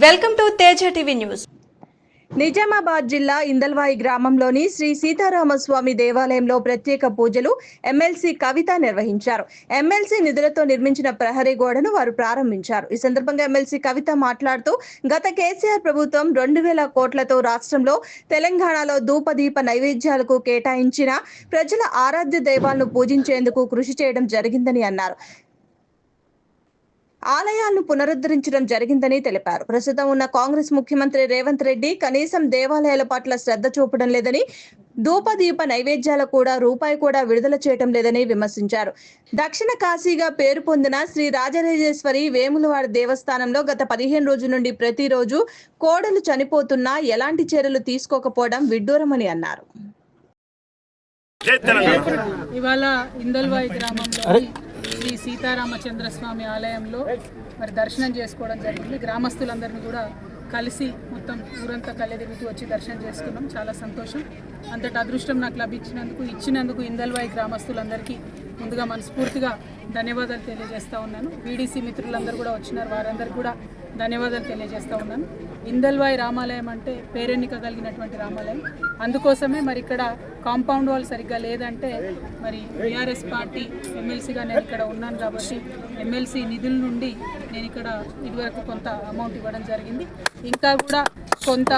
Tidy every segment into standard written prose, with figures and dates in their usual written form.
Welcome to Teja TV news. Nizamabad జిల్లా ఇందల్వాయి గ్రామంలోని శ్రీ సీతారామస్వామి దేవాలయంలో ప్రత్యేక పూజలు ఎమ్మెల్సీ కవిత నిర్వహించారు. ఎమ్మెల్సీ నిధులతో నిర్మించిన ప్రహరీ గోడను వారు ప్రారంభించారు. ఈ సందర్భంగా ఎమ్మెల్సీ కవిత మాట్లాడుతూ గత కేసీఆర్ ప్రభుత్వం 2000 కోట్లతో రాష్ట్రంలో తెలంగాణలో ధూపదీప నైవేద్యాలకు కేటాయించిన ప్రజల ఆరాధ్య దైవాలను పూజించేందుకు కృషి చేయడం జరిగిందని అన్నారు. ఆలయాలను పునరుద్ధరించడం జరిగిందని తెలిపారు. ప్రస్తుతం ఉన్న కాంగ్రెస్ ముఖ్యమంత్రి రేవంత్ రెడ్డి కనీసం దేవాలయాల పట్ల శ్రద్ధ చూపడం లేదని, ధూపదీప నైవేద్యాలు కూడా రూపాయి కూడా విడుదల చేయడం లేదని విమర్శించారు. దక్షిణ కాశీగా పేరు పొందిన శ్రీ రాజరాజేశ్వరి వేములవాడ దేవస్థానంలో గత 15 రోజుల నుండి ప్రతిరోజు కోడలు చనిపోతున్నా ఎలాంటి చర్యలు తీసుకోకపోవడం విడ్డూరమని అన్నారు. ఇవాళ ఇందల్వాయి గ్రామంలో శ్రీ సీతారామచంద్రస్వామి ఆలయంలో మరి దర్శనం చేసుకోవడం జరిగింది. గ్రామస్తులందరినీ కూడా కలిసి మొత్తం ఊరంతా కళ్ళెదిగుతూ వచ్చి దర్శనం చేసుకున్నాం. చాలా సంతోషం. అంతటి అదృష్టం నాకు ఇచ్చినందుకు ఇందల్వాయి గ్రామస్తులందరికీ ముందుగా మనస్ఫూర్తిగా ధన్యవాదాలు తెలియజేస్తూ ఉన్నాను. వీడీసీ మిత్రులందరూ కూడా వచ్చినారు, వారందరికీ కూడా ధన్యవాదాలు తెలియజేస్తూ ఉన్నాను. ఇందల్వాయి రామాలయం అంటే పేరెన్నిక కలిగినటువంటి రామాలయం. అందుకోసమే మరి ఇక్కడ కాంపౌండ్ వాల్ సరిగ్గా లేదంటే మరి బీఆర్ఎస్ పార్టీ ఎమ్మెల్సీగా నేను ఇక్కడ ఉన్నాను కాబట్టి ఎమ్మెల్సీ నిధుల నుండి నేను ఇక్కడ ఇదివరకు కొంత అమౌంట్ ఇవ్వడం జరిగింది. ఇంకా కూడా కొంత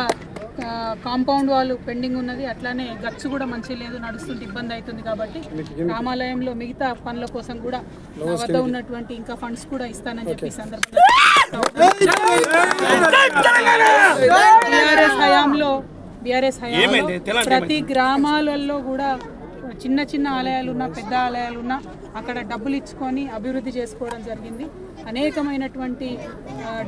కాంపౌండ్ వాల్ పెండింగ్ ఉన్నది. అట్లానే గచ్చు కూడా మంచి లేదు, నడుస్తుంటే ఇబ్బంది అవుతుంది. కాబట్టి రామాలయంలో మిగతా పనుల కోసం కూడా నా వద్ద ఉన్నటువంటి ఇంకా ఫండ్స్ కూడా ఇస్తానని చెప్పి సందర్భంగా బీఆర్ఎస్ హయాంలో ప్రతి గ్రామాలలో కూడా చిన్న చిన్న ఆలయాలున్నా పెద్ద ఆలయాలున్నా అక్కడ డబ్బులు ఇచ్చుకొని అభివృద్ధి చేసుకోవడం జరిగింది. అనేకమైనటువంటి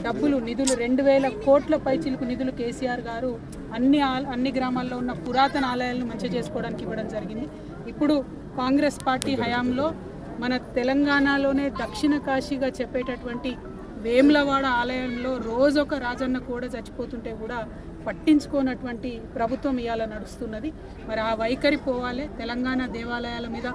డబ్బులు నిధులు 2000 కోట్ల పైచిలకు నిధులు కేసీఆర్ గారు అన్ని గ్రామాల్లో ఉన్న పురాతన ఆలయాలను మంచిగా చేసుకోవడానికి ఇవ్వడం జరిగింది. ఇప్పుడు కాంగ్రెస్ పార్టీ హయాంలో మన తెలంగాణలోనే దక్షిణ కాశీగా చెప్పేటటువంటి వేములవాడ ఆలయంలో రోజొక రాజన్న కూడా చచ్చిపోతుంటే కూడా పట్టించుకోనటువంటి ప్రభుత్వం ఇవాళ నడుస్తున్నది. మరి ఆ వైఖరి పోవాలి. తెలంగాణ దేవాలయాల మీద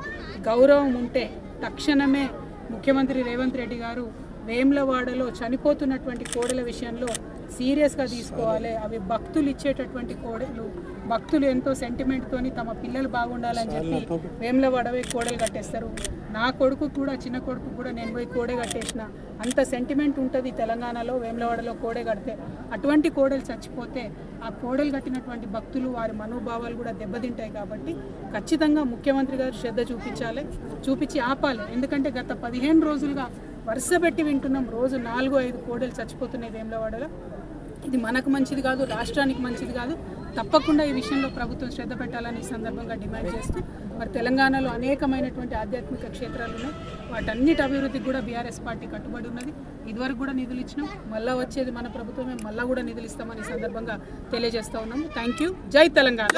గౌరవం ఉంటే తక్షణమే ముఖ్యమంత్రి రేవంత్ రెడ్డి గారు వేములవాడలో చనిపోతున్నటువంటి కోడల విషయంలో సీరియస్గా తీసుకోవాలి. అవి భక్తులు ఇచ్చేటటువంటి కోడలు, భక్తులు ఎంతో సెంటిమెంట్తోని తమ పిల్లలు బాగుండాలని చెప్పి వేములవాడవే కోడలు కట్టేస్తారు. నా కొడుకు కూడా, చిన్న కొడుకు కూడా నేను పోయి కోడే కట్టేసిన. అంత సెంటిమెంట్ ఉంటుంది తెలంగాణలో వేములవాడలో కోడే కడితే. అటువంటి కోడలు చచ్చిపోతే ఆ కోడలు కట్టినటువంటి భక్తులు వారి మనోభావాలు కూడా దెబ్బతింటాయి. కాబట్టి ఖచ్చితంగా ముఖ్యమంత్రి గారు శ్రద్ధ చూపించి ఆపాలి. ఎందుకంటే గత 15 రోజులుగా వరుస పెట్టి వింటున్నాం, రోజు 4-5 కోడలు చచ్చిపోతున్నాయి వేములవాడలో. ఇది మనకు మంచిది కాదు, రాష్ట్రానికి మంచిది కాదు. తప్పకుండా ఈ విషయంలో ప్రభుత్వం శ్రద్ధ పెట్టాలని ఈ సందర్భంగా డిమాండ్ చేస్తూ, మరి తెలంగాణలో అనేకమైనటువంటి ఆధ్యాత్మిక క్షేత్రాలు ఉన్నాయి. వాటన్నిటి అభివృద్ధికి కూడా బీఆర్ఎస్ పార్టీ కట్టుబడి ఉన్నది. ఇదివరకు కూడా నిధులు ఇచ్చినాం, మళ్ళీ వచ్చేది మన ప్రభుత్వమే, మళ్ళీ కూడా నిధులు ఇస్తామని ఈ సందర్భంగా తెలియజేస్తూ ఉన్నాము. Thank you. జై తెలంగాణ.